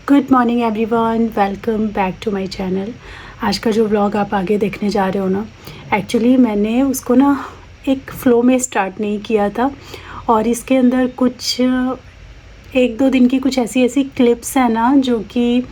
Good morning everyone, welcome back to my channel. आज का जो व्लॉग आप आगे देखने जा रहे हो ना, एक्चुअली मैंने उसको ना एक फ़्लो में स्टार्ट नहीं किया था और इसके अंदर कुछ 1-2 दिन की कुछ ऐसी ऐसी क्लिप्स हैं ना जो कि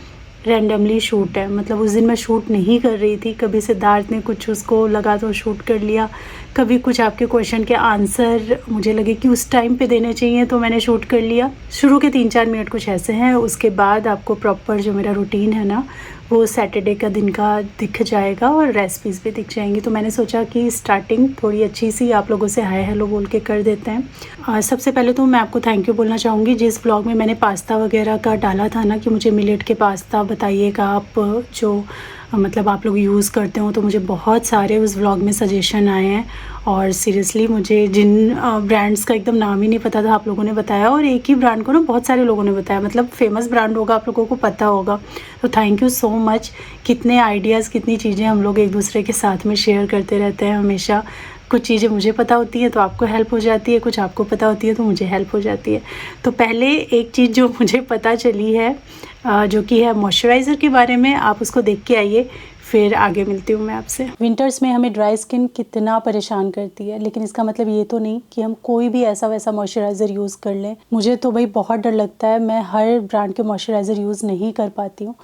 रैंडमली शूट है। मतलब उस दिन मैं शूट नहीं कर रही थी, कभी सिद्धार्थ ने कुछ उसको लगा तो शूट कर लिया, कभी कुछ आपके क्वेश्चन के आंसर मुझे लगे कि उस टाइम पे देने चाहिए तो मैंने शूट कर लिया। शुरू के 3-4 मिनट कुछ ऐसे हैं, उसके बाद आपको प्रॉपर जो मेरा रूटीन है ना वो सैटरडे का दिन का दिख जाएगा और रेसिपीज़ भी दिख जाएंगी। तो मैंने सोचा कि स्टार्टिंग थोड़ी अच्छी सी आप लोगों से हाय हेलो बोल के कर देते हैं। सबसे पहले तो मैं आपको थैंक यू बोलना चाहूँगी। जिस ब्लॉग में मैंने पास्ता वगैरह का डाला था ना कि मुझे मिलेट के पास्ता बताइएगा आप, जो मतलब आप लोग यूज़ करते हो, तो मुझे बहुत सारे उस व्लॉग में सजेशन आए हैं और सीरियसली मुझे जिन ब्रांड्स का एकदम नाम ही नहीं पता था आप लोगों ने बताया, और एक ही ब्रांड को ना बहुत सारे लोगों ने बताया, मतलब फेमस ब्रांड होगा, आप लोगों को पता होगा। तो थैंक यू सो मच। कितने आइडियाज़, कितनी चीज़ें हम लोग एक दूसरे के साथ में शेयर करते रहते हैं हमेशा। कुछ चीज़ें मुझे पता होती हैं तो आपको हेल्प हो जाती है, कुछ आपको पता होती है तो मुझे हेल्प हो जाती है। तो पहले एक चीज़ जो मुझे पता चली है जो कि है मॉइस्चराइज़र के बारे में, आप उसको देख के आइए, फिर आगे मिलती हूँ मैं आपसे। विंटर्स में हमें ड्राई स्किन कितना परेशान करती है, लेकिन इसका मतलब ये तो नहीं कि हम कोई भी ऐसा वैसा मॉइस्चराइज़र यूज़ कर लें। मुझे तो भाई बहुत डर लगता है, मैं हर ब्रांड के मॉइस्चराइज़र यूज़ नहीं कर पाती हूँ,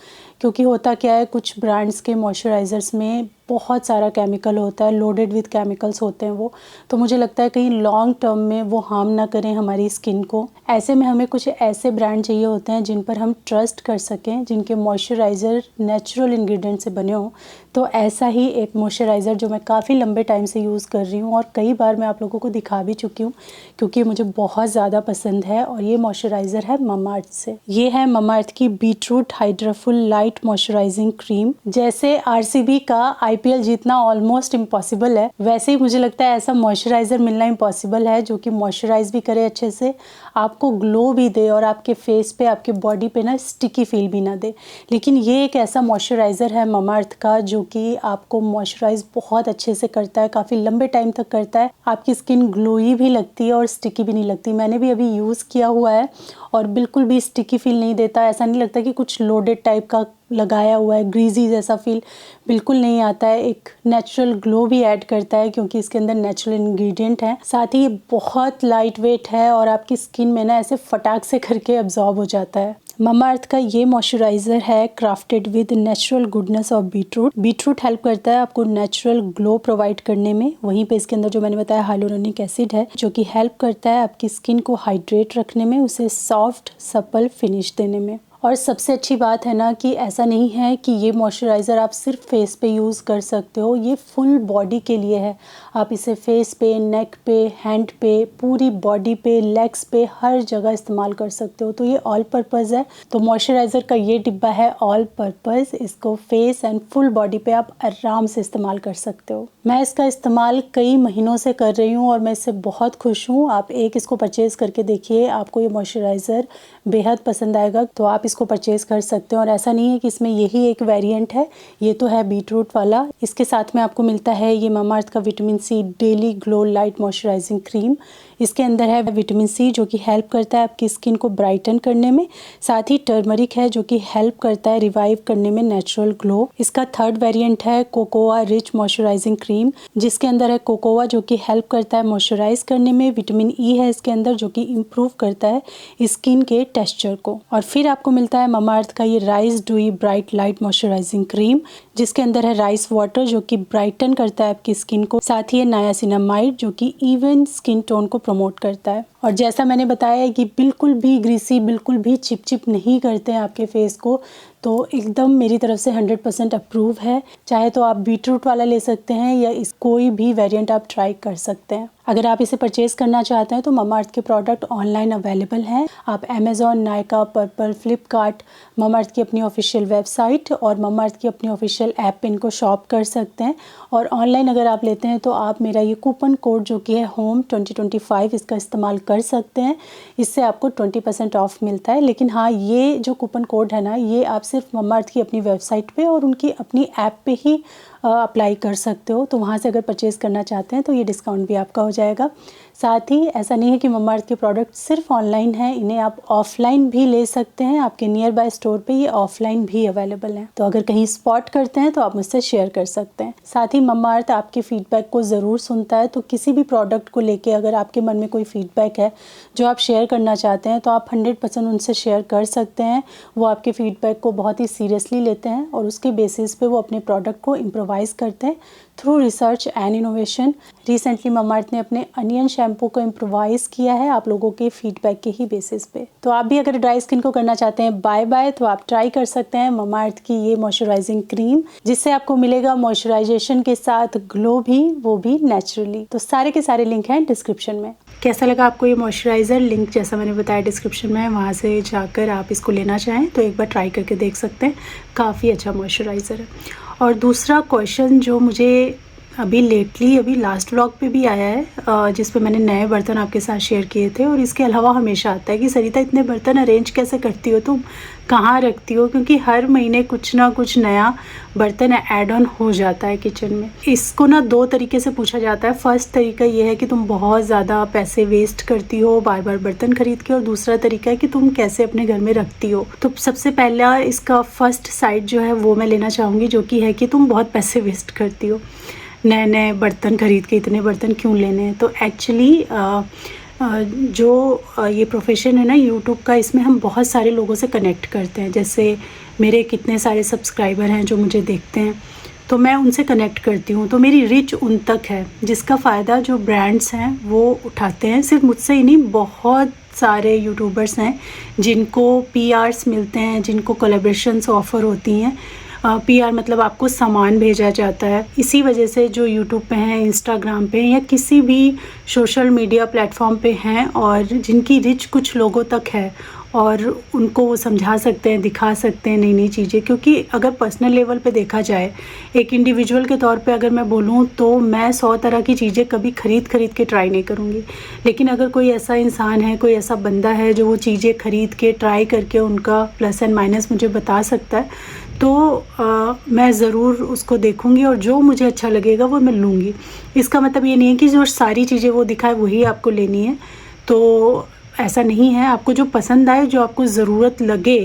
क्योंकि होता क्या है, कुछ ब्रांड्स के मॉइस्चराइज़र्स में बहुत सारा केमिकल होता है, लोडेड विद केमिकल्स होते हैं वो। तो मुझे लगता है कहीं लॉन्ग टर्म में वो हार्म ना करें हमारी स्किन को। ऐसे में हमें कुछ ऐसे ब्रांड चाहिए होते हैं जिन पर हम ट्रस्ट कर सकें, जिनके मॉइस्चराइज़र नेचुरल इंग्रेडिएंट से बने हों। तो ऐसा ही एक मॉइस्चराइज़र जो मैं काफ़ी लंबे टाइम से यूज़ कर रही हूँ और कई बार मैं आप लोगों को दिखा भी चुकी हूँ, क्योंकि मुझे बहुत ज़्यादा पसंद है, और ये मॉइस्चराइज़र है ममाअर्थ से। ये है ममाअर्थ की बीटरूट हाइड्राफुल लाइट मॉइस्चराइजिंग क्रीम। जैसे आरसीबी का आईपीएल जीतना ऑलमोस्ट इम्पॉसिबल है, वैसे ही मुझे लगता है ऐसा मॉइस्चराइज़र मिलना इम्पॉसिबल है जो कि मॉइस्चराइज़ भी करे अच्छे से, आपको ग्लो भी दे और आपके फेस पे, आपके बॉडी पे ना स्टिकी फील भी ना दे। लेकिन ये एक ऐसा मॉइस्चराइज़र है ममाअर्थ का जो कि आपको मॉइस्चराइज़ बहुत अच्छे से करता है, काफ़ी लंबे टाइम तक करता है। आपकी स्किन ग्लोई भी लगती है और स्टिकी भी नहीं लगती। मैंने भी अभी यूज़ किया हुआ है और बिल्कुल भी स्टिकी फील नहीं देता। ऐसा नहीं लगता कि कुछ लोडेड टाइप का लगाया हुआ है, ग्रीजी जैसा फील बिल्कुल नहीं आता है। एक नेचुरल ग्लो भी ऐड करता है क्योंकि इसके अंदर नेचुरल इंग्रेडिएंट है। साथ ही ये बहुत लाइट वेट है और आपकी स्किन में ना ऐसे फटाक से करके अब्जॉर्ब हो जाता है। ममाअर्थ का ये मॉइस्चराइज़र है crafted with natural goodness of beetroot. Beetroot help करता है आपको नेचुरल ग्लो प्रोवाइड करने में। वहीं पे इसके अंदर जो मैंने बताया हाइलुरोनिक एसिड है, जो कि हेल्प करता है आपकी स्किन को हाइड्रेट रखने में, उसे सॉफ्ट सपल फिनिश देने में। और सबसे अच्छी बात है ना कि ऐसा नहीं है कि ये मॉइस्चराइज़र आप सिर्फ फेस पे यूज़ कर सकते हो, ये फुल बॉडी के लिए है। आप इसे फेस पे, नेक पे, हैंड पे, पूरी बॉडी पे, लेग्स पे, हर जगह इस्तेमाल कर सकते हो। तो ये ऑल पर्पज़ है। तो मॉइस्चराइज़र का ये डिब्बा है ऑल पर्पज़। इसको फेस एंड फुल बॉडी पे आप आराम से इस्तेमाल कर सकते हो। मैं इसका इस्तेमाल कई महीनों से कर रही हूँ और मैं इससे बहुत खुश हूँ। आप एक इसको परचेज़ करके देखिए, आपको ये मॉइस्चराइज़र बेहद पसंद आएगा। तो आप इसको परचेज़ कर सकते हो। और ऐसा नहीं है कि इसमें यही एक वेरिएंट है, ये तो है बीटरूट वाला। इसके साथ में आपको मिलता है ये ममाअर्थ का vitamin C daily glow light moisturising cream. इसके अंदर है विटामिन सी जो कि हेल्प करता है आपकी स्किन को ब्राइटन करने में। साथ ही टर्मरिक है जो कि हेल्प करता है रिवाइव करने में नेचुरल ग्लो। इसका थर्ड वेरिएंट है कोकोआ रिच मॉइस्चराइजिंग क्रीम, जिसके अंदर है कोकोआ जो कि हेल्प करता है मॉइस्चराइज करने में। विटामिन ई है इसके अंदर जो कि इम्प्रूव करता है स्किन के टेक्सचर को। और फिर आपको मिलता है ममाअर्थ का ये rice डूई bright light moisturising cream, जिसके अंदर है राइस वाटर जो कि ब्राइटन करता है आपकी स्किन को। साथ ही है नायासिनामाइड जो कि इवन स्किन टोन को प्रमोट करता है। और जैसा मैंने बताया है कि बिल्कुल भी ग्रीसी, बिल्कुल भी चिपचिप नहीं करते हैं आपके फेस को, तो एकदम मेरी तरफ से 100% अप्रूव है। चाहे तो आप बीटरूट वाला ले सकते हैं या इस कोई भी वेरिएंट आप ट्राई कर सकते हैं। अगर आप इसे परचेज़ करना चाहते हैं तो ममाअर्थ के प्रोडक्ट ऑनलाइन अवेलेबल हैं। आप अमेज़ॉन, नायका, पर्पल, फ्लिपकार्ट, ममाअर्थ की अपनी ऑफिशियल वेबसाइट और ममाअर्थ की अपनी ऑफिशियल ऐप पे इनको शॉप कर सकते हैं। और ऑनलाइन अगर आप लेते हैं तो आप मेरा ये कूपन कोड जो कि है होम 2025 इसका इस्तेमाल कर सकते हैं। इससे आपको 20% ऑफ मिलता है। लेकिन हाँ, ये जो कूपन कोड है ना, ये आप सिर्फ ममाअर्थ की अपनी वेबसाइट पे और उनकी अपनी ऐप पे ही अप्लाई कर सकते हो। तो वहाँ से अगर परचेज़ करना चाहते हैं तो ये डिस्काउंट भी आपका हो जाएगा। साथ ही ऐसा नहीं है कि मम्माअर्थ के प्रोडक्ट सिर्फ ऑनलाइन हैं, इन्हें आप ऑफलाइन भी ले सकते हैं। आपके नियर बाय स्टोर पे ये ऑफलाइन भी अवेलेबल हैं। तो अगर कहीं स्पॉट करते हैं तो आप मुझसे शेयर कर सकते हैं। साथ ही मम्माअर्थ आपके फीडबैक को ज़रूर सुनता है। तो किसी भी प्रोडक्ट को लेके अगर आपके मन में कोई फीडबैक है जो आप शेयर करना चाहते हैं तो आप 100% उनसे शेयर कर सकते हैं। वो आपके फीडबैक को बहुत ही सीरियसली लेते हैं और उसके बेसिस पे वो अपने प्रोडक्ट को इम्प्रोवाइज़ करते हैं through research and innovation. Recently Mamaearth ने अपने अनियन शैम्पू को इम्प्रोवाइज़ किया है आप लोगों के फीडबैक के ही बेसिस पे। तो आप भी अगर ड्राई स्किन को करना चाहते हैं बाय बाय तो आप ट्राई कर सकते हैं मम्माअर्थ की ये मॉइस्चराइजिंग क्रीम, जिससे आपको मिलेगा मॉइस्चराइजेशन के साथ ग्लो भी, वो भी नेचुरली। तो सारे के सारे लिंक हैं डिस्क्रिप्शन में। कैसा लगा आपको ये मॉइस्चराइज़र? लिंक जैसा मैंने बताया डिस्क्रिप्शन में है, वहाँ से जाकर आप इसको लेना चाहें तो एक बार ट्राई करके देख सकते हैं। काफ़ी अच्छा मॉइस्चराइज़र है। और दूसरा क्वेश्चन जो मुझे अभी लास्ट व्लॉग पे भी आया है, जिस पे मैंने नए बर्तन आपके साथ शेयर किए थे, और इसके अलावा हमेशा आता है कि सरिता इतने बर्तन अरेंज कैसे करती हो तुम, कहाँ रखती हो? क्योंकि हर महीने कुछ ना कुछ नया बर्तन ऐड ऑन हो जाता है किचन में। इसको ना 2 तरीके से पूछा जाता है। फर्स्ट तरीका ये है कि तुम बहुत ज़्यादा पैसे वेस्ट करती हो बार बार बर्तन खरीद के, और दूसरा तरीका है कि तुम कैसे अपने घर में रखती हो। तो सबसे पहला इसका फर्स्ट साइड जो है वो मैं लेना चाहूँगी, जो कि है कि तुम बहुत पैसे वेस्ट करती हो। नए नए बर्तन खरीद के इतने बर्तन क्यों लेने हैं? तो एक्चुअली ये प्रोफेशन है ना यूट्यूब का, इसमें हम बहुत सारे लोगों से कनेक्ट करते हैं। जैसे मेरे कितने सारे सब्सक्राइबर हैं जो मुझे देखते हैं, तो मैं उनसे कनेक्ट करती हूँ। तो मेरी रीच उन तक है, जिसका फ़ायदा जो ब्रांड्स हैं वो उठाते हैं। सिर्फ मुझसे ही नहीं, बहुत सारे यूट्यूबर्स हैं जिनको PRs मिलते हैं, जिनको कोलैबोरेशंस ऑफ़र होती हैं। PR मतलब आपको सामान भेजा जाता है। इसी वजह से जो यूट्यूब पे हैं, इंस्टाग्राम पे या किसी भी सोशल मीडिया प्लेटफॉर्म पे हैं और जिनकी रीच कुछ लोगों तक है, और उनको वो समझा सकते हैं, दिखा सकते हैं नई नई चीज़ें। क्योंकि अगर पर्सनल लेवल पे देखा जाए, एक इंडिविजुअल के तौर पे अगर मैं बोलूँ तो मैं 100 तरह की चीज़ें कभी खरीद के ट्राई नहीं करूँगी। लेकिन अगर कोई ऐसा इंसान है, कोई ऐसा बंदा है जो वो चीज़ें खरीद के ट्राई करके उनका प्लस एंड माइनस मुझे बता सकता है, तो मैं ज़रूर उसको देखूँगी और जो मुझे अच्छा लगेगा वो मैं लूँगी। इसका मतलब ये नहीं है कि जो सारी चीज़ें वो दिखाए वही आपको लेनी है। तो ऐसा नहीं है। आपको जो पसंद आए, जो आपको ज़रूरत लगे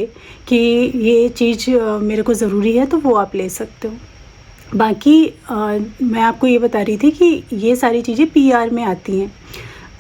कि ये चीज़ मेरे को ज़रूरी है, तो वो आप ले सकते हो। बाकी मैं आपको ये बता रही थी कि ये सारी चीज़ें PR में आती हैं।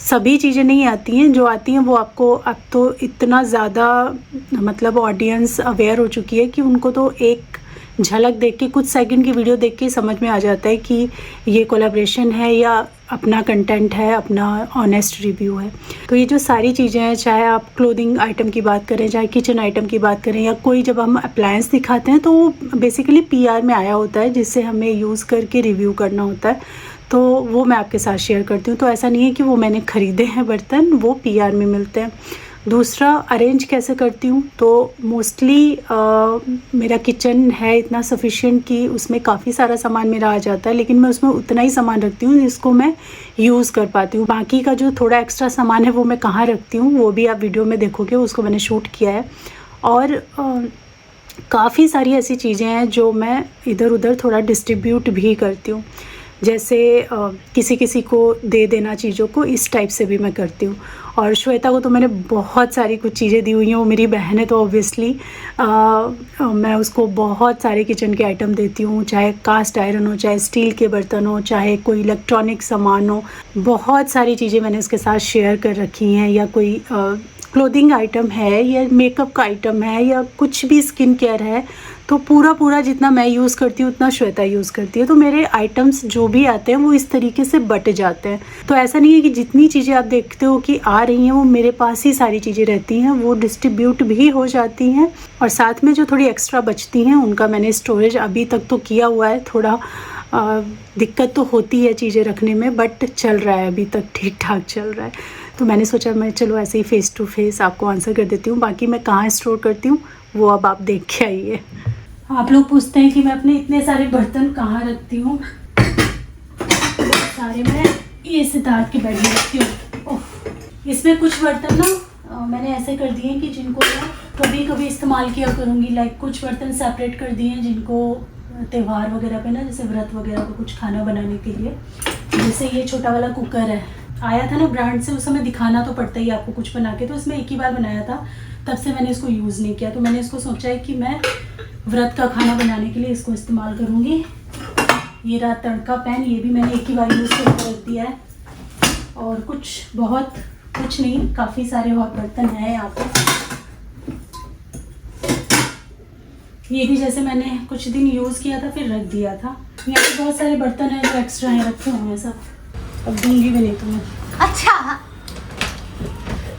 सभी चीज़ें नहीं आती हैं, जो आती हैं वो आपको, अब तो इतना ज़्यादा मतलब ऑडियंस अवेयर हो चुकी है कि उनको तो एक झलक देख के, कुछ सेकंड की वीडियो देख के समझ में आ जाता है कि ये कोलैबोरेशन है या अपना कंटेंट है, अपना ऑनेस्ट रिव्यू है। तो ये जो सारी चीज़ें हैं, चाहे आप क्लोथिंग आइटम की बात करें, चाहे किचन आइटम की बात करें, या कोई जब हम अप्लायंस दिखाते हैं तो वो बेसिकली PR में आया होता है, जिससे हमें यूज़ करके रिव्यू करना होता है। तो वो मैं आपके साथ शेयर करती हूँ। तो ऐसा नहीं है कि वो मैंने ख़रीदे हैं बर्तन, वो PR में मिलते हैं। दूसरा, अरेंज कैसे करती हूँ, तो मोस्टली मेरा किचन है इतना सफिशिएंट कि उसमें काफ़ी सारा सामान मेरा आ जाता है, लेकिन मैं उसमें उतना ही सामान रखती हूँ जिसको मैं यूज़ कर पाती हूँ। बाकी का जो थोड़ा एक्स्ट्रा सामान है वो मैं कहाँ रखती हूँ, वो भी आप वीडियो में देखोगे, उसको मैंने शूट किया है। और काफ़ी सारी ऐसी चीज़ें हैं जो मैं इधर उधर थोड़ा डिस्ट्रीब्यूट भी करती हूँ। जैसे किसी को दे देना चीज़ों को, इस टाइप से भी मैं करती हूँ। और श्वेता को तो मैंने बहुत सारी कुछ चीज़ें दी हुई हैं, वो मेरी बहन है तो ऑब्वियसली मैं उसको बहुत सारे किचन के आइटम देती हूँ, चाहे कास्ट आयरन हो, चाहे स्टील के बर्तन हो, चाहे कोई इलेक्ट्रॉनिक सामान हो। बहुत सारी चीज़ें मैंने उसके साथ शेयर कर रखी हैं, या कोई क्लोथिंग आइटम है, या मेकअप का आइटम है, या कुछ भी स्किन केयर है, तो पूरा जितना मैं यूज़ करती हूँ उतना श्वेता यूज़ करती है। तो मेरे आइटम्स जो भी आते हैं वो इस तरीके से बट जाते हैं। तो ऐसा नहीं है कि जितनी चीज़ें आप देखते हो कि आ रही हैं वो मेरे पास ही सारी चीज़ें रहती हैं, वो डिस्ट्रीब्यूट भी हो जाती हैं। और साथ में जो थोड़ी एक्स्ट्रा बचती हैं उनका मैंने स्टोरेज अभी तक तो किया हुआ है। थोड़ा दिक्कत तो होती है चीज़ें रखने में, बट चल रहा है, अभी तक ठीक ठाक चल रहा है। तो मैंने सोचा मैं चलो ऐसे ही फेस टू फेस आपको आंसर कर देती हूँ। बाकी मैं कहाँ स्टोर करती हूँ वो अब आप देख के आइए। आप लोग पूछते हैं कि मैं अपने इतने सारे बर्तन कहाँ रखती हूँ। सारे मैं ये सिद्धार्थ के बेड में रखती हूँ। इसमें कुछ बर्तन ना मैंने ऐसे कर दिए कि जिनको मैं कभी कभी इस्तेमाल किया करूँगी। लाइक कुछ बर्तन सेपरेट कर दिए हैं जिनको त्यौहार वगैरह पे ना, जैसे व्रत वगैरह को कुछ खाना बनाने के लिए। जैसे ये छोटा वाला कुकर है, आया था ना ब्रांड से, उस समय दिखाना तो पड़ता ही आपको कुछ बना के, तो इसमें एक ही बार बनाया था, तब से मैंने इसको यूज़ नहीं किया। तो मैंने इसको सोचा है कि मैं व्रत का खाना बनाने के लिए इसको इस्तेमाल करूँगी। ये रहा तड़का पैन, ये भी मैंने एक ही बार यूज़ करके रख दिया है। और कुछ नहीं, काफ़ी सारे और बर्तन हैं यहाँ पे। ये भी जैसे मैंने कुछ दिन यूज़ किया था फिर रख दिया था। यहाँ पे बहुत सारे बर्तन हैं जो एक्स्ट्रा हैं, रखे हुए हैं सब। अब दूंगी भी नहीं तुम्हें। अच्छा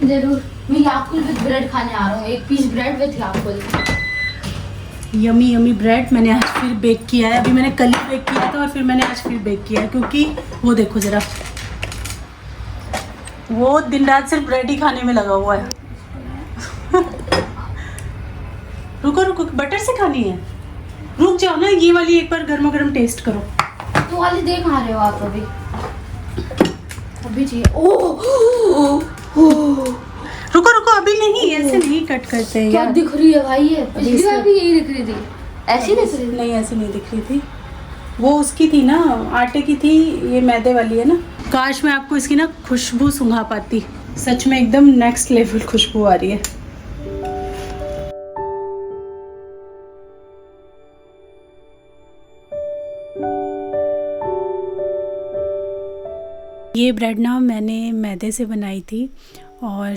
जरूर, मैं याकुल विद ब्रेड खाने आ रहा हूँ, एक पीस ब्रेड विद याकुल। यमी यमी ब्रेड मैंने आज फिर बेक किया है। अभी मैंने कल ही बेक किया था और फिर मैंने आज फिर बेक किया है, क्योंकि वो देखो ज़रा, वो दिन रात सिर्फ ब्रेड ही खाने में लगा हुआ है। रुको रुको, बटर से खानी है, रुक जाओ ना। ये वाली एक बार गर्मा गर्म टेस्ट करो। तो वाली देख आ रहे हो आप अभी चाहिए। ओह रुको रुको, अभी नहीं, ऐसे नहीं कट करते हैं यार। दिख रही है भाई, ये पिछली बार भी यही दिख रही थी। ऐसी दिख रही थी? नहीं, ऐसी नहीं दिख रही थी, वो उसकी थी ना, आटे की थी, ये मैदे वाली है ना। काश मैं आपको इसकी ना खुशबू सुंघा पाती, सच में एकदम नेक्स्ट लेवल खुशबू आ रही है। ये ब्रेड ना मैंने मैदे से बनाई थी, और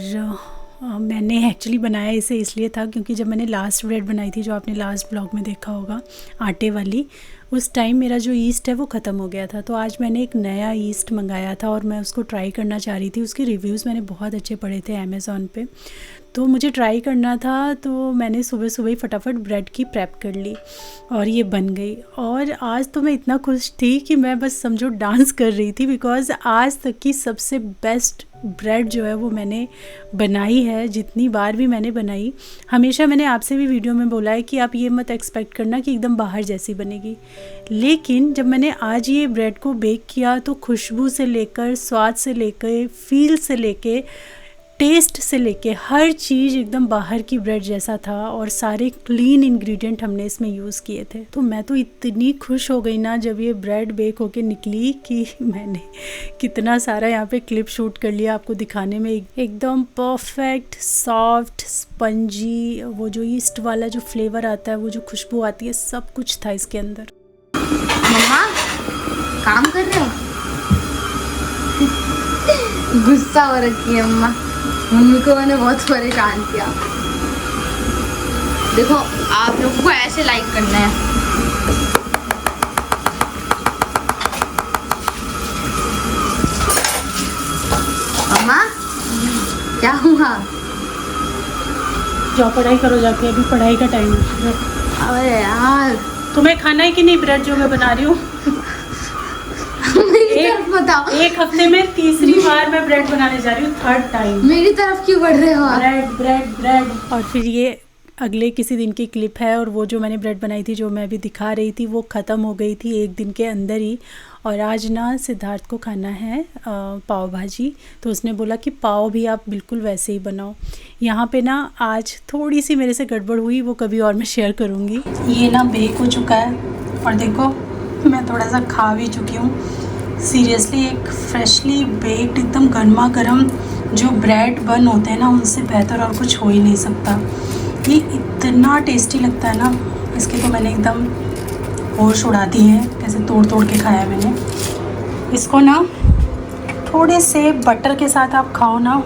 मैंने एक्चुअली बनाया इसे इसलिए था क्योंकि जब मैंने लास्ट ब्रेड बनाई थी, जो आपने लास्ट ब्लॉग में देखा होगा आटे वाली, उस टाइम मेरा जो ईस्ट है वो ख़त्म हो गया था। तो आज मैंने एक नया ईस्ट मंगाया था और मैं उसको ट्राई करना चाह रही थी। उसके रिव्यूज़ मैंने बहुत अच्छे पढ़े थे अमेज़ॉन पे, तो मुझे ट्राई करना था। तो मैंने सुबह सुबह ही फटाफट ब्रेड की प्रेप कर ली और ये बन गई। और आज तो मैं इतना खुश थी कि मैं बस समझो डांस कर रही थी, बिकॉज़ आज तक की सबसे बेस्ट ब्रेड जो है वो मैंने बनाई है। जितनी बार भी मैंने बनाई, हमेशा मैंने आपसे भी वीडियो में बोला है कि आप ये मत एक्सपेक्ट करना कि एकदम बाहर जैसी बनेगी, लेकिन जब मैंने आज ये ब्रेड को बेक किया तो खुशबू से लेकर, स्वाद से लेकर, फील से लेके, टेस्ट से लेके हर चीज़ एकदम बाहर की ब्रेड जैसा था। और सारे क्लीन इंग्रेडिएंट हमने इसमें यूज़ किए थे। तो मैं तो इतनी खुश हो गई ना जब ये ब्रेड बेक होके निकली कि मैंने कितना सारा यहाँ पे क्लिप शूट कर लिया आपको दिखाने में। एकदम परफेक्ट, सॉफ्ट, स्पंजी, वो जो ईस्ट वाला जो फ्लेवर आता है, वो जो खुशबू आती है, सब कुछ था इसके अंदर। मम्मा काम कर रहे हो? गुस्सा हो रखी है अम्मा, मम्मी को मैंने बहुत परेशान किया। देखो आप लोगों को ऐसे लाइक करना है। अम्मा क्या हुआ? जाओ पढ़ाई करो जाके, अभी पढ़ाई का टाइम है। अरे यार, तुम्हें खाना है कि नहीं ब्रेड जो मैं बना रही हूँ? एक हफ्ते में तीसरी बार मैं ब्रेड बनाने जा रही हूँ, थर्ड टाइम। मेरी तरफ क्यों बढ़ रहे हो? Bread bread bread. और फिर ये अगले किसी दिन की क्लिप है, और वो जो मैंने ब्रेड बनाई थी, जो मैं अभी दिखा रही थी, वो ख़त्म हो गई थी एक दिन के अंदर ही। और आज ना सिद्धार्थ को खाना है पाव भाजी, तो उसने बोला कि पाव भी आप बिल्कुल वैसे ही बनाओ। यहाँ पे ना आज थोड़ी सी मेरे से गड़बड़ हुई, वो कभी और मैं शेयर करूँगी। ये ना बेक हो चुका है, और देखो मैं थोड़ा सा खा भी चुकी हूँ। सीरियसली एक फ्रेशली बेक्ड एकदम गर्मा गर्म जो ब्रेड बन होते हैं ना, उनसे बेहतर और कुछ हो ही नहीं सकता। ये इतना टेस्टी लगता है ना, इसके तो मैंने एकदम होश उड़ा दी है, कैसे तोड़ तोड़ के खाया है मैंने इसको ना। थोड़े से बटर के साथ आप खाओ ना,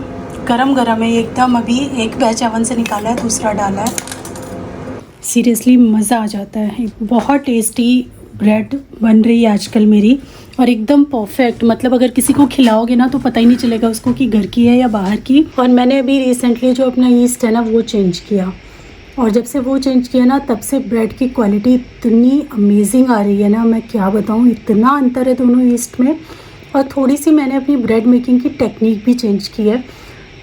गरम गरम है एकदम। अभी एक बैच ओवन से निकाला है, दूसरा डाला है। सीरियसली मज़ा आ जाता है। बहुत टेस्टी ब्रेड बन रही है आजकल मेरी, और एकदम परफेक्ट। मतलब अगर किसी को खिलाओगे ना तो पता ही नहीं चलेगा उसको कि घर की है या बाहर की। और मैंने अभी रिसेंटली जो अपना ईस्ट है ना वो चेंज किया, और जब से वो चेंज किया ना तब से ब्रेड की क्वालिटी इतनी अमेजिंग आ रही है ना, मैं क्या बताऊँ, इतना अंतर है दोनों ईस्ट में। और थोड़ी सी मैंने अपनी ब्रेड मेकिंग की टेक्निक भी चेंज की है,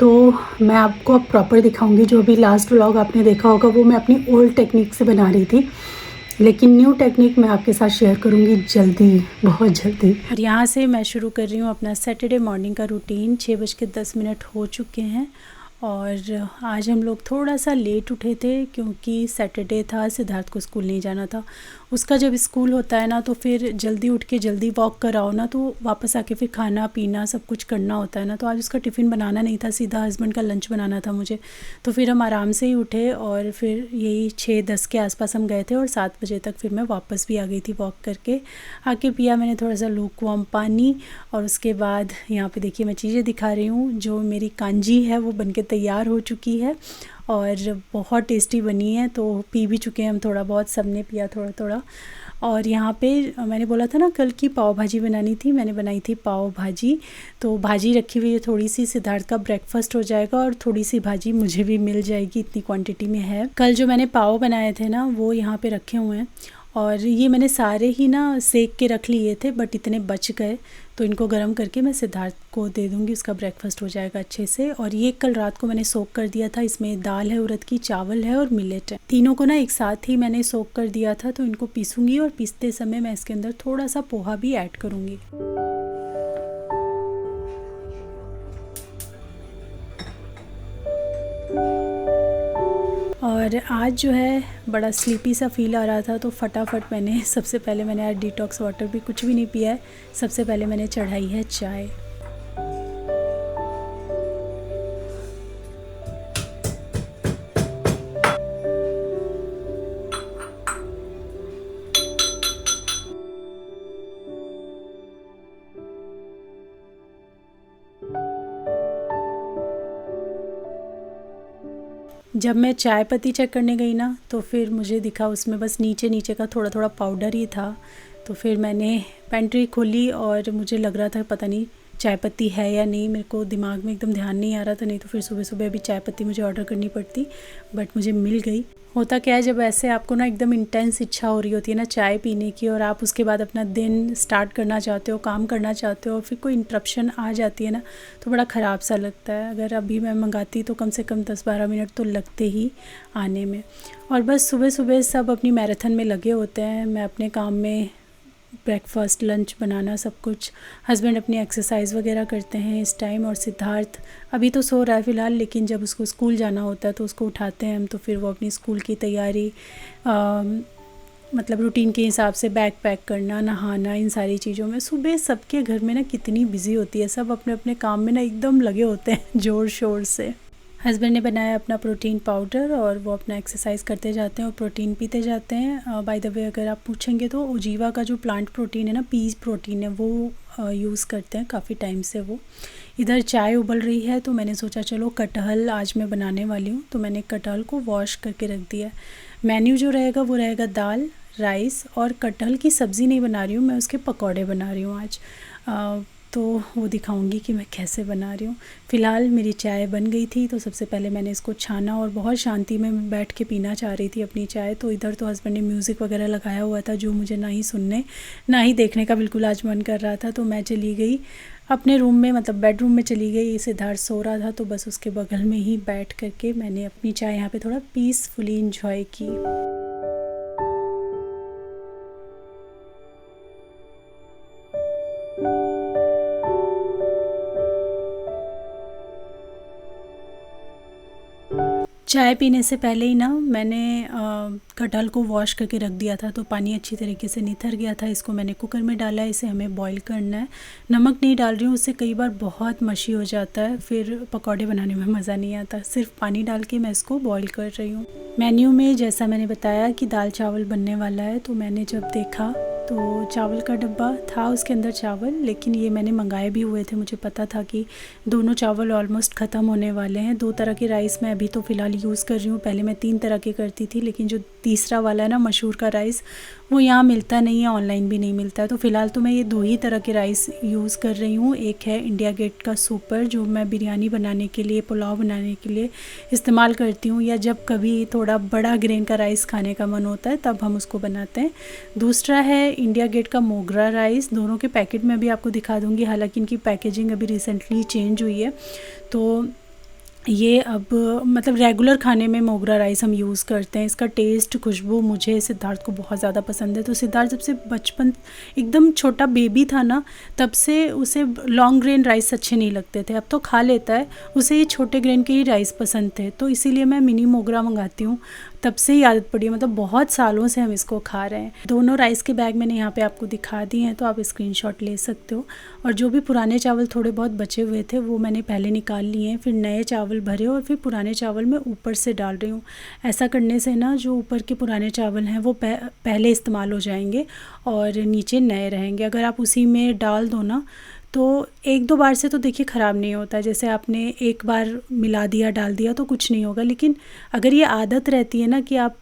तो मैं आपको अब प्रॉपर दिखाऊंगी। जो अभी लास्ट व्लॉग आपने देखा होगा वो मैं अपनी ओल्ड टेक्निक से बना रही थी, लेकिन न्यू टेक्निक मैं आपके साथ शेयर करूंगी जल्दी, बहुत जल्दी। और यहाँ से मैं शुरू कर रही हूँ अपना सैटरडे मॉर्निंग का रूटीन। 6:10 हो चुके हैं, और आज हम लोग थोड़ा सा लेट उठे थे क्योंकि सैटरडे था, सिद्धार्थ को स्कूल नहीं जाना था। उसका जब स्कूल होता है ना तो फिर जल्दी उठ के जल्दी वॉक कराओ ना, तो वापस आके फिर खाना पीना सब कुछ करना होता है ना। तो आज उसका टिफ़िन बनाना नहीं था, सीधा हस्बैंड का लंच बनाना था मुझे। तो फिर हम आराम से ही उठे और फिर यही 6-10 के आसपास हम गए थे और 7 बजे तक फिर मैं वापस भी आ गई थी वॉक करके। आके पिया मैंने थोड़ा सा लूक वार्म पानी और उसके बाद यहाँ पे देखिए मैं चीज़ें दिखा रही हूँ। जो मेरी कांजी है वो बनके तैयार हो चुकी है और बहुत टेस्टी बनी है, तो पी भी चुके हैं हम थोड़ा बहुत, सब ने पिया थोड़ा थोड़ा। और यहाँ पे मैंने बोला था ना कल की पाव भाजी बनानी थी, मैंने बनाई थी पाव भाजी। तो भाजी रखी हुई है थोड़ी सी, सिद्धार्थ का ब्रेकफास्ट हो जाएगा और थोड़ी सी भाजी मुझे भी मिल जाएगी, इतनी क्वांटिटी में है। कल जो मैंने पाव बनाए थे ना वो यहाँ पे रखे हुए हैं और ये मैंने सारे ही ना सेक के रख लिए थे, बट इतने बच गए तो इनको गर्म करके मैं सिद्धार्थ को दे दूँगी, उसका ब्रेकफास्ट हो जाएगा अच्छे से। और ये कल रात को मैंने सोक कर दिया था, इसमें दाल है उड़द की, चावल है और मिलेट है, तीनों को ना एक साथ ही मैंने सोक कर दिया था। तो इनको पीसूँगी और पीसते समय मैं इसके अंदर थोड़ा सा पोहा भी ऐड करूँगी। और आज जो है बड़ा स्लीपी सा फील आ रहा था, तो फटाफट मैंने सबसे पहले मैंने आज डिटॉक्स वाटर भी कुछ भी नहीं पिया है, सबसे पहले मैंने चढ़ाई है चाय। जब मैं चाय पत्ती चेक करने गई ना तो फिर मुझे दिखा उसमें बस नीचे नीचे का थोड़ा थोड़ा पाउडर ही था। तो फिर मैंने पेंट्री खोली और मुझे लग रहा था पता नहीं चाय पत्ती है या नहीं, मेरे को दिमाग में एकदम ध्यान नहीं आ रहा था, नहीं तो फिर सुबह सुबह अभी चाय पत्ती मुझे ऑर्डर करनी पड़ती, बट मुझे मिल गई। होता क्या है, जब ऐसे आपको ना एकदम इंटेंस इच्छा हो रही होती है ना चाय पीने की और आप उसके बाद अपना दिन स्टार्ट करना चाहते हो, काम करना चाहते हो और फिर कोई इंटरप्शन आ जाती है ना तो बड़ा ख़राब सा लगता है। अगर अभी मैं मंगाती तो कम से कम 10-12 मिनट तो लगते ही आने में। और बस सुबह सुबह सब अपनी मैराथन में लगे होते हैं, मैं अपने काम में, ब्रेकफास्ट लंच बनाना सब कुछ, हस्बैंड अपनी एक्सरसाइज वगैरह करते हैं इस टाइम, और सिद्धार्थ अभी तो सो रहा है फ़िलहाल, लेकिन जब उसको स्कूल जाना होता है तो उसको उठाते हैं हम, तो फिर वो अपनी स्कूल की तैयारी मतलब रूटीन के हिसाब से बैग पैक करना, नहाना, इन सारी चीज़ों में सुबह सबके घर में ना कितनी बिजी होती है, सब अपने अपने काम में ना एकदम लगे होते हैं ज़ोर शोर से। हस्बैंड ने बनाया अपना प्रोटीन पाउडर और वो अपना एक्सरसाइज करते जाते हैं और प्रोटीन पीते जाते हैं। बाय द वे अगर आप पूछेंगे तो उजीवा का जो प्लांट प्रोटीन है ना, पीस प्रोटीन है, वो यूज़ करते हैं काफ़ी टाइम से वो। इधर चाय उबल रही है तो मैंने सोचा चलो कटहल आज मैं बनाने वाली हूँ, तो मैंने कटहल को वॉश करके रख दिया। मेन्यू जो रहेगा वो रहेगा दाल, राइस और कटहल की सब्ज़ी नहीं बना रही हूँ मैं, उसके पकौड़े बना रही हूँ आज। तो वो दिखाऊंगी कि मैं कैसे बना रही हूँ। फ़िलहाल मेरी चाय बन गई थी तो सबसे पहले मैंने इसको छाना और बहुत शांति में बैठ के पीना चाह रही थी अपनी चाय। तो इधर तो हस्बैंड ने म्यूज़िक वगैरह लगाया हुआ था जो मुझे ना ही सुनने ना ही देखने का बिल्कुल आज मन कर रहा था। तो मैं चली गई अपने रूम में, मतलब बेडरूम में चली गई। सिद्धार्थ सो रहा था तो बस उसके बगल में ही बैठ करके मैंने अपनी चाय यहाँ पर थोड़ा पीसफुली इंजॉय की। चाय पीने से पहले ही ना मैंने कटहल को वॉश करके रख दिया था, तो पानी अच्छी तरीके से निथर गया था। इसको मैंने कुकर में डाला है, इसे हमें बॉईल करना है। नमक नहीं डाल रही हूँ, उससे कई बार बहुत मशी हो जाता है, फिर पकौड़े बनाने में मज़ा नहीं आता। सिर्फ पानी डाल के मैं इसको बॉईल कर रही हूँ। मेन्यू में जैसा मैंने बताया कि दाल चावल बनने वाला है, तो मैंने जब देखा तो चावल का डब्बा था, उसके अंदर चावल, लेकिन ये मैंने मंगाए भी हुए थे। मुझे पता था कि दोनों चावल ऑलमोस्ट ख़त्म होने वाले हैं। 2 तरह के राइस मैं अभी तो फ़िलहाल यूज़ कर रही हूँ, पहले मैं 3 तरह के करती थी, लेकिन जो तीसरा वाला है ना मशहूर का राइस, वो यहाँ मिलता नहीं है, ऑनलाइन भी नहीं मिलता है। तो फ़िलहाल तो मैं ये 2 ही तरह के राइस यूज़ कर रही हूँ। एक है इंडिया गेट का सुपर, जो मैं बिरयानी बनाने के लिए, पुलाव बनाने के लिए इस्तेमाल करती हूँ, या जब कभी थोड़ा बड़ा ग्रेन का राइस खाने का मन होता है तब हम उसको बनाते हैं। दूसरा है इंडिया गेट का मोगरा राइस। दोनों के पैकेट मैं भी आपको दिखा दूँगी, हालांकि इनकी पैकेजिंग अभी रिसेंटली चेंज हुई है। तो ये अब मतलब रेगुलर खाने में मोगरा राइस हम यूज़ करते हैं। इसका टेस्ट, खुशबू मुझे सिद्धार्थ को बहुत ज़्यादा पसंद है। तो सिद्धार्थ जब से बचपन एकदम छोटा बेबी था ना, तब से उसे लॉन्ग ग्रेन राइस अच्छे नहीं लगते थे। अब तो खा लेता है, उसे ये छोटे ग्रेन के ही राइस पसंद थे। तो इसीलिए मैं मिनी मोगरा मंगाती हूँ, तब से ही आदत पड़ी है। मतलब बहुत सालों से हम इसको खा रहे हैं। दोनों राइस के बैग मैंने यहाँ पे आपको दिखा दिए हैं, तो आप स्क्रीनशॉट ले सकते हो। और जो भी पुराने चावल थोड़े बहुत बचे हुए थे वो मैंने पहले निकाल लिए हैं, फिर नए चावल भरे और फिर पुराने चावल मैं ऊपर से डाल रही हूँ। ऐसा करने से ना जो ऊपर के पुराने चावल हैं वो पहले इस्तेमाल हो जाएंगे और नीचे नए रहेंगे। अगर आप उसी में डाल दो ना तो एक दो बार से तो देखिए ख़राब नहीं होता। जैसे आपने एक बार मिला दिया, डाल दिया तो कुछ नहीं होगा। लेकिन अगर ये आदत रहती है ना कि आप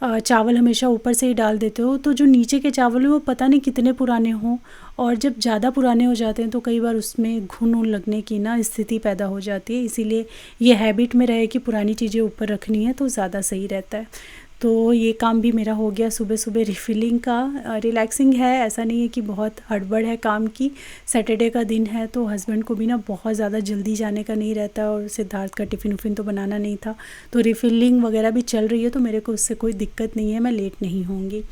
चावल हमेशा ऊपर से ही डाल देते हो, तो जो नीचे के चावल हैं वो पता नहीं कितने पुराने हों, और जब ज़्यादा पुराने हो जाते हैं तो कई बार उसमें घुन लगने की ना स्थिति पैदा हो जाती है। इसीलिए ये हैबिट में रहे कि पुरानी चीज़ें ऊपर रखनी है तो ज़्यादा सही रहता है। तो ये काम भी मेरा हो गया सुबह सुबह रिफ़िलिंग का। रिलैक्सिंग है, ऐसा नहीं है कि बहुत हड़बड़ है काम की। सैटरडे का दिन है तो हस्बैंड को भी ना बहुत ज़्यादा जल्दी जाने का नहीं रहता, और सिद्धार्थ का टिफ़िन उफ़िन तो बनाना नहीं था। तो रिफ़िलिंग वगैरह भी चल रही है, तो मेरे को उससे कोई दिक्कत नहीं है, मैं लेट नहीं होंगी।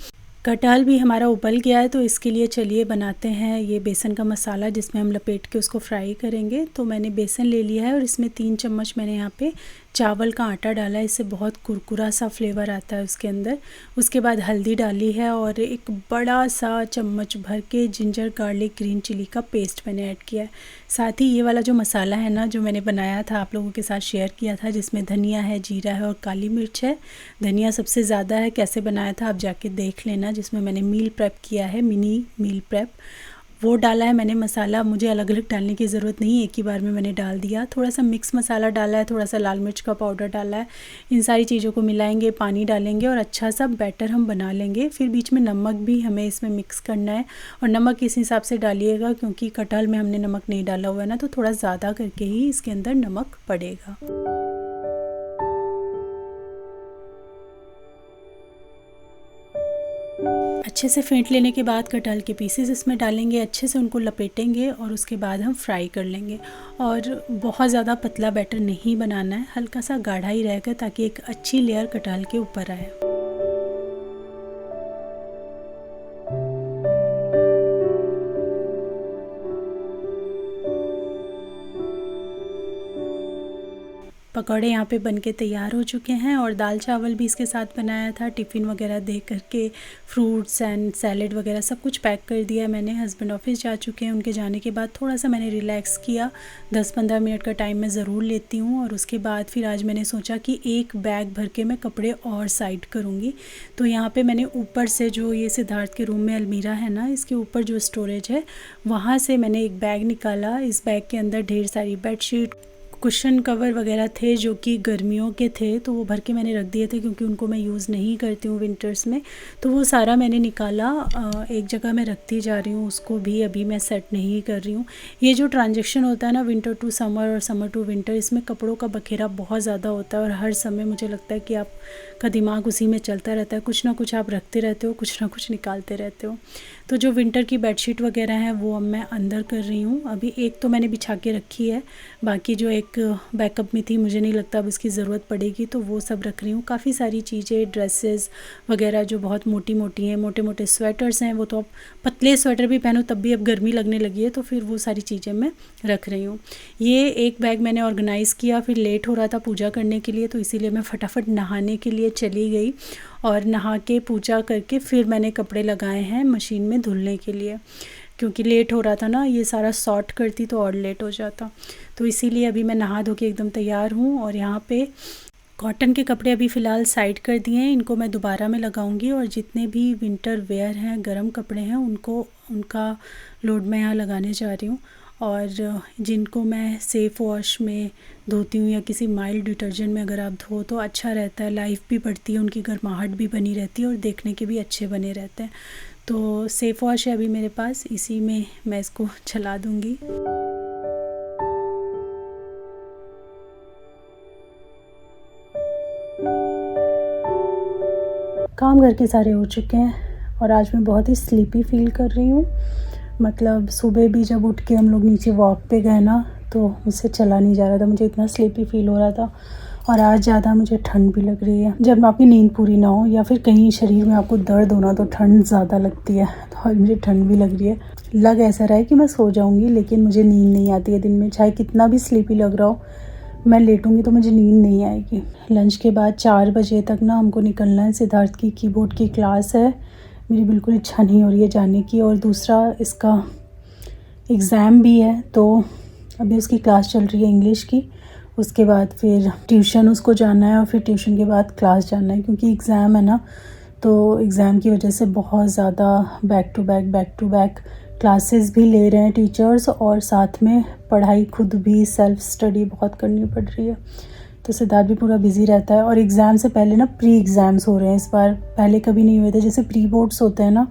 कटहल भी हमारा उबल गया है, तो इसके लिए चलिए बनाते हैं ये बेसन का मसाला, जिसमें हम लपेट के उसको फ्राई करेंगे। तो मैंने बेसन ले लिया है और इसमें 3 चम्मच मैंने यहाँ पे चावल का आटा डाला है। इससे बहुत कुरकुरा सा फ्लेवर आता है उसके अंदर। उसके बाद हल्दी डाली है और एक बड़ा सा चम्मच भर के जिंजर गार्लिक ग्रीन चिली का पेस्ट मैंने ऐड किया है। साथ ही ये वाला जो मसाला है ना, जो मैंने बनाया था आप लोगों के साथ शेयर किया था, जिसमें धनिया है, जीरा है और काली मिर्च है। धनिया सबसे ज़्यादा है, कैसे बनाया था आप जाके देख लेना, जिसमें मैंने मील प्रेप किया है, मिनी मील प्रेप वो डाला है मैंने मसाला। मुझे अलग अलग डालने की ज़रूरत नहीं है, एक ही बार में मैंने डाल दिया। थोड़ा सा मिक्स मसाला डाला है, थोड़ा सा लाल मिर्च का पाउडर डाला है। इन सारी चीज़ों को मिलाएंगे, पानी डालेंगे और अच्छा सा बैटर हम बना लेंगे। फिर बीच में नमक भी हमें इसमें मिक्स करना है, और नमक इस हिसाब से डालिएगा क्योंकि कटहल में हमने नमक नहीं डाला हुआ है ना, तो थोड़ा ज़्यादा करके ही इसके अंदर नमक पड़ेगा। अच्छे से फेंट लेने के बाद कटहल के पीसेस इसमें डालेंगे, अच्छे से उनको लपेटेंगे और उसके बाद हम फ्राई कर लेंगे। और बहुत ज़्यादा पतला बैटर नहीं बनाना है, हल्का सा गाढ़ा ही रहेगा ताकि एक अच्छी लेयर कटहल के ऊपर आए। पकौड़े यहाँ पे बनके तैयार हो चुके हैं, और दाल चावल भी इसके साथ बनाया था। टिफ़िन वगैरह दे करके फ्रूट्स एंड सैलेड वगैरह सब कुछ पैक कर दिया मैंने। हस्बैंड ऑफिस जा चुके हैं, उनके जाने के बाद थोड़ा सा मैंने रिलैक्स किया। 10-15 मिनट का टाइम मैं ज़रूर लेती हूँ। और उसके बाद फिर आज मैंने सोचा कि एक बैग भर के मैं कपड़े और साइड करूँगी। तो यहाँ पर मैंने ऊपर से जो ये सिद्धार्थ के रूम में अलमीरा है ना, इसके ऊपर जो स्टोरेज है वहाँ से मैंने एक बैग निकाला। इस बैग के अंदर ढेर सारी बेडशीट, कुशन कवर वगैरह थे जो कि गर्मियों के थे, तो वो भर के मैंने रख दिए थे क्योंकि उनको मैं यूज़ नहीं करती हूँ विंटर्स में। तो वो सारा मैंने निकाला, एक जगह मैं रखती जा रही हूँ, उसको भी अभी मैं सेट नहीं कर रही हूँ। ये जो ट्रांजेक्शन होता है ना, विंटर टू समर और समर टू विंटर, इसमें कपड़ों का बखेरा बहुत ज़्यादा होता है, और हर समय मुझे लगता है कि आपका दिमाग उसी में चलता रहता है। कुछ ना कुछ आप रखते रहते हो, कुछ ना कुछ निकालते रहते हो। तो जो विंटर की बेडशीट वगैरह हैं वो अब मैं अंदर कर रही हूँ। अभी एक तो मैंने बिछा के रखी है, बाकी जो एक बैकअप में थी मुझे नहीं लगता अब इसकी ज़रूरत पड़ेगी, तो वो सब रख रही हूँ। काफ़ी सारी चीज़ें, ड्रेसेस वगैरह जो बहुत मोटी मोटी हैं, मोटे मोटे स्वेटर्स हैं, वो तो अब पतले स्वेटर भी पहनो तब भी अब गर्मी लगने लगी है, तो फिर वो सारी चीज़ें मैं रख रही हूँ। ये एक बैग मैंने ऑर्गेनाइज़ किया, फिर लेट हो रहा था पूजा करने के लिए, तो इसीलिए मैं फटाफट नहाने के लिए चली गई, और नहा के पूजा करके फिर मैंने कपड़े लगाए हैं मशीन में धुलने के लिए, क्योंकि लेट हो रहा था ना, ये सारा सॉर्ट करती तो और लेट हो जाता। तो इसीलिए अभी मैं नहा धो के एकदम तैयार हूँ। और यहाँ पे कॉटन के कपड़े अभी फ़िलहाल साइड कर दिए हैं, इनको मैं दोबारा में लगाऊंगी। और जितने भी विंटर वेयर हैं, गर्म कपड़े हैं, उनका लोड मैं यहाँ लगाने जा रही हूँ। और जिनको मैं सेफ़ वॉश में धोती हूँ या किसी माइल्ड डिटर्जेंट में अगर आप धो तो अच्छा रहता है, लाइफ भी बढ़ती है, उनकी गर्माहट भी बनी रहती है और देखने के भी अच्छे बने रहते हैं। तो सेफ़ वॉश है अभी मेरे पास, इसी में मैं इसको चला दूँगी। काम घर के सारे हो चुके हैं और आज मैं बहुत ही स्लीपी फील कर रही हूँ। मतलब सुबह भी जब उठ के हम लोग नीचे वॉक पे गए ना, तो मुझसे चला नहीं जा रहा था, मुझे इतना स्लीपी फील हो रहा था। और आज ज़्यादा मुझे ठंड भी लग रही है। जब आपकी नींद पूरी ना हो या फिर कहीं शरीर में आपको दर्द होना तो ठंड ज़्यादा लगती है, तो आज मुझे ठंड भी लग रही है। लग ऐसा रहा है कि मैं सो जाऊँगी, लेकिन मुझे नींद नहीं आती है दिन में, चाहे कितना भी स्लीपी लग रहा हो, मैं लेटूँगी तो मुझे नींद नहीं आएगी। लंच के बाद 4 बजे तक ना हमको निकलना है। सिद्धार्थ की कीबोर्ड की क्लास है, मेरी बिल्कुल इच्छा नहीं हो रही है जाने की। और दूसरा इसका एग्ज़ाम भी है, तो अभी उसकी क्लास चल रही है इंग्लिश की। उसके बाद फिर ट्यूशन उसको जाना है और फिर ट्यूशन के बाद क्लास जाना है, क्योंकि एग्ज़ाम है ना, तो एग्ज़ाम की वजह से बहुत ज़्यादा बैक टू बैक क्लासेस भी ले रहे हैं टीचर्स, और साथ में पढ़ाई खुद भी सेल्फ स्टडी बहुत करनी पड़ रही है। तो सिद्धार्थ भी पूरा बिज़ी रहता है। और एग्ज़ाम से पहले ना प्री एग्ज़ाम्स हो रहे हैं इस बार, पहले कभी नहीं हुए थे। जैसे प्री बोर्ड्स होते हैं ना,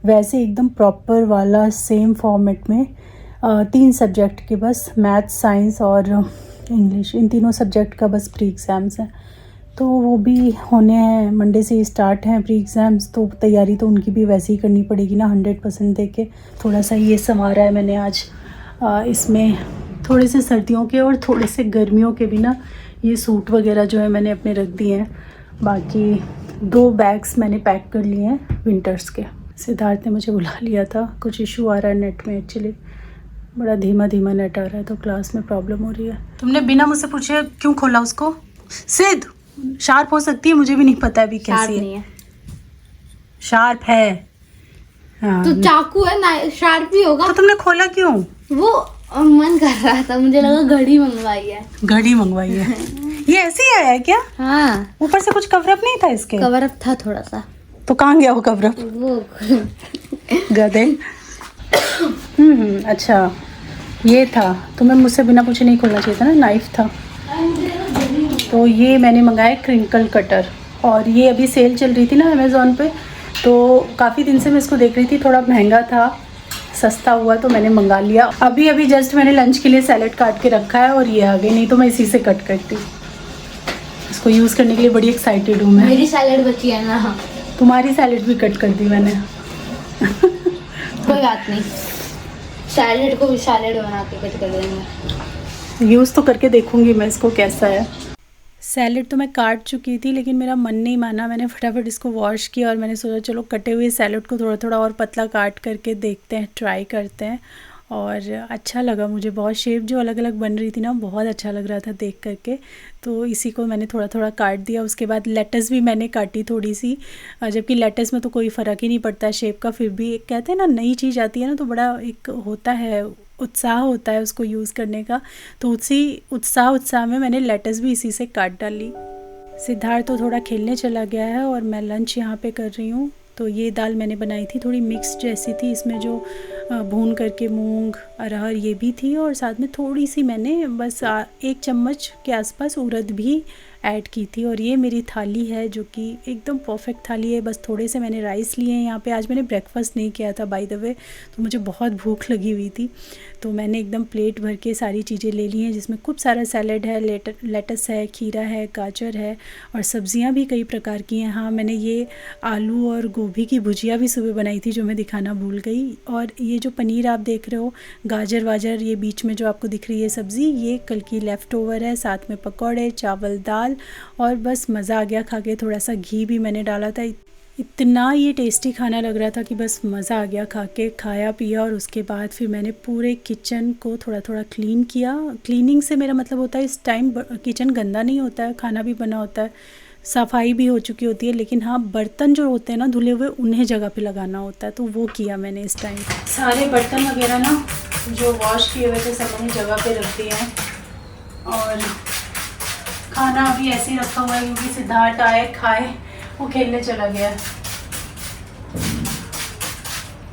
वैसे एकदम प्रॉपर वाला सेम फॉर्मेट में 3 सब्जेक्ट के बस मैथ्स, साइंस और इंग्लिश, इन तीनों सब्जेक्ट का बस प्री एग्ज़ाम्स हैं। तो वो भी होने हैं, मंडे से ही स्टार्ट हैं प्री एग्ज़ाम्स, तो तैयारी तो उनकी भी वैसे ही करनी पड़ेगी ना 100% दे के। थोड़ा सा ये संवारा है मैंने आज, इसमें थोड़े से सर्दियों के और थोड़े से गर्मियों के भी ना ये सूट वगैरह जो है मैंने अपने रख दिए हैं। बाकी 2 बैग्स मैंने पैक कर लिए हैं विंटर्स के। सिद्धार्थ ने मुझे बुला लिया था, कुछ इशू आ रहा है नेट में, एक्चुअली बड़ा धीमा नेट आ रहा है, तो क्लास में प्रॉब्लम हो रही है। तुमने बिना मुझसे पूछे क्यों खोला उसको? सिद्ध शार्प हो सकती है, मुझे भी नहीं पता अभी कैसी है। शार्प है हाँ। तो चाकू है ना, शार्प भी होगा। तो तुमने खोला क्यों? वो मन कर रहा था, मुझे लगा घड़ी मंगवाई है। घड़ी मंगवाई है ये ऐसे ही आया है क्या? हाँ, ऊपर से कुछ कवर अप नहीं था इसके? कवर अप था थोड़ा सा। तो कहाँ गया वो कवर अप? वो गधे। अच्छा ये था, तुम्हें मुझसे बिना पूछे नहीं खोलना चाहिए था ना, नाइफ था। तो ये मैंने मंगाया क्रिंकल कटर, और ये अभी सेल चल रही थी ना अमेज़ॉन पे, तो काफ़ी दिन से मैं इसको देख रही थी, थोड़ा महंगा था, सस्ता हुआ तो मैंने मंगा लिया। अभी जस्ट मैंने लंच के लिए सैलेड काट के रखा है और ये आ गई, नहीं तो मैं इसी से कट करती। इसको यूज़ करने के लिए बड़ी एक्साइटेड हूँ मैं। मेरी सैलेड बची है ना। तुम्हारी सैलेड भी कट कर दी मैंने कोई बात नहीं, सैलेड को भी सैलेड बना के कट कर देंगे। यूज़ तो करके देखूंगी मैं इसको कैसा है। सैलेड तो मैं काट चुकी थी, लेकिन मेरा मन नहीं माना, मैंने फटाफट इसको वॉश किया और मैंने सोचा चलो कटे हुए सैलेड को थोड़ा थोड़ा और पतला काट करके देखते हैं, ट्राई करते हैं। और अच्छा लगा मुझे, बहुत शेप जो अलग अलग बन रही थी ना, बहुत अच्छा लग रहा था देख करके, तो इसी को मैंने थोड़ा थोड़ा काट दिया। उसके बाद लेटस भी मैंने काटी थोड़ी सी, जबकि लेटस में तो कोई फ़र्क ही नहीं पड़ता है शेप का, फिर भी कहते हैं ना नई चीज़ आती है ना तो बड़ा एक होता है, उत्साह होता है उसको यूज़ करने का, तो उसी उत्साह में मैंने लेटस भी इसी से काट डाली। सिद्धार्थ तो थोड़ा खेलने चला गया है और मैं लंच यहाँ पे कर रही हूँ। तो ये दाल मैंने बनाई थी, थोड़ी मिक्स जैसी थी, इसमें जो भून करके मूंग अरहर ये भी थी, और साथ में थोड़ी सी मैंने बस 1 चम्मच के आसपास उड़द भी ऐड की थी। और ये मेरी थाली है जो कि एकदम परफेक्ट थाली है। बस थोड़े से मैंने राइस लिए हैं यहाँ पे, आज मैंने ब्रेकफास्ट नहीं किया था बाय द वे, तो मुझे बहुत भूख लगी हुई थी, तो मैंने एकदम प्लेट भर के सारी चीज़ें ले ली हैं, जिसमें खूब सारा सैलेड है, लेटस है, खीरा है, गाजर है, और सब्जियां भी कई प्रकार की हैं। हाँ, मैंने ये आलू और गोभी की भुजिया भी सुबह बनाई थी जो मैं दिखाना भूल गई। और ये जो पनीर आप देख रहे हो, गाजर वाजर ये बीच में जो आपको दिख रही है सब्ज़ी, ये कल की लेफ़्ट ओवर है, साथ में पकौड़े, चावल, दाल, और बस मज़ा आ गया खा के। थोड़ा सा घी भी मैंने डाला था, इतना ये टेस्टी खाना लग रहा था कि बस मज़ा आ गया खा के। खाया पिया और उसके बाद फिर मैंने पूरे किचन को थोड़ा थोड़ा क्लीन किया। क्लीनिंग से मेरा मतलब होता है इस टाइम किचन गंदा नहीं होता है, खाना भी बना होता है, सफाई भी हो चुकी होती है, लेकिन हाँ बर्तन जो होते हैं ना धुले हुए, उन्हें जगह पे लगाना होता है, तो वो किया मैंने इस टाइम। सारे बर्तन वगैरह ना जो वॉश किए हुए थे सब मैंने जगह पे रख दिए हैं, और खाना अभी ऐसे ही रखा हुआ है क्योंकि सिद्धार्थ आए, खाए, वो खेलने चला गया।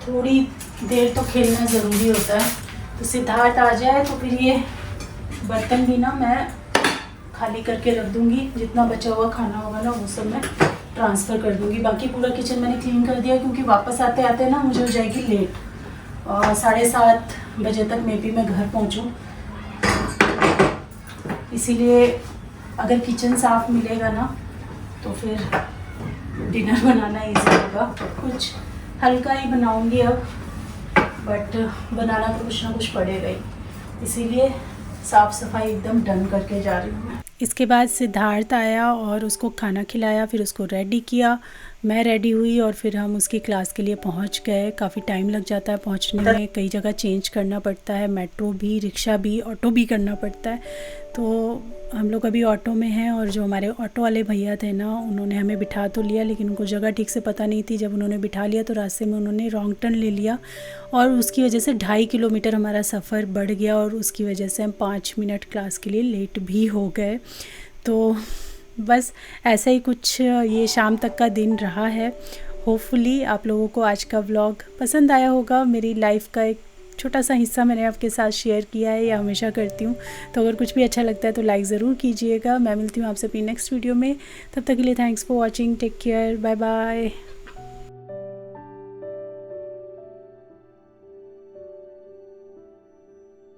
थोड़ी देर तो खेलना ज़रूरी होता है, तो सिद्धार्थ आ जाए तो फिर ये बर्तन भी ना मैं खाली करके रख दूँगी, जितना बचा हुआ खाना होगा ना वो सब मैं ट्रांसफ़र कर दूँगी। बाकी पूरा किचन मैंने क्लीन कर दिया, क्योंकि वापस आते आते ना मुझे हो जाएगी लेट, और 7:30 बजे तक मे बी मैं घर पहुँचूँ, इसीलिए अगर किचन साफ़ मिलेगा ना तो फिर डिनर बनाना ईजी होगा। कुछ हल्का ही बनाऊंगी अब, बट बनाना तो कुछ ना कुछ पड़ेगा ही, इसीलिए साफ़ सफाई एकदम डन करके जा रही हूँ मैं। इसके बाद सिद्धार्थ आया और उसको खाना खिलाया, फिर उसको रेडी किया, मैं रेडी हुई और फिर हम उसकी क्लास के लिए पहुंच गए। काफ़ी टाइम लग जाता है पहुंचने में, कई जगह चेंज करना पड़ता है, मेट्रो भी, रिक्शा भी, ऑटो भी करना पड़ता है। तो हम लोग अभी ऑटो में हैं और जो हमारे ऑटो वाले भैया थे ना, उन्होंने हमें बिठा तो लिया, लेकिन उनको जगह ठीक से पता नहीं थी। जब उन्होंने बिठा लिया तो रास्ते में उन्होंने रॉन्ग टर्न ले लिया और उसकी वजह से 2.5 किलोमीटर हमारा सफ़र बढ़ गया और उसकी वजह से हम 5 मिनट क्लास के लिए लेट भी हो गए। तो बस ऐसा ही कुछ ये शाम तक का दिन रहा है। होपफुली आप लोगों को आज का व्लॉग पसंद आया होगा। मेरी लाइफ का एक छोटा सा हिस्सा मैंने आपके साथ शेयर किया है, या हमेशा करती हूँ। तो अगर कुछ भी अच्छा लगता है तो लाइक ज़रूर कीजिएगा। मैं मिलती हूँ आपसे अपनी नेक्स्ट वीडियो में, तब तक के लिए thanks for watching, take care, bye bye.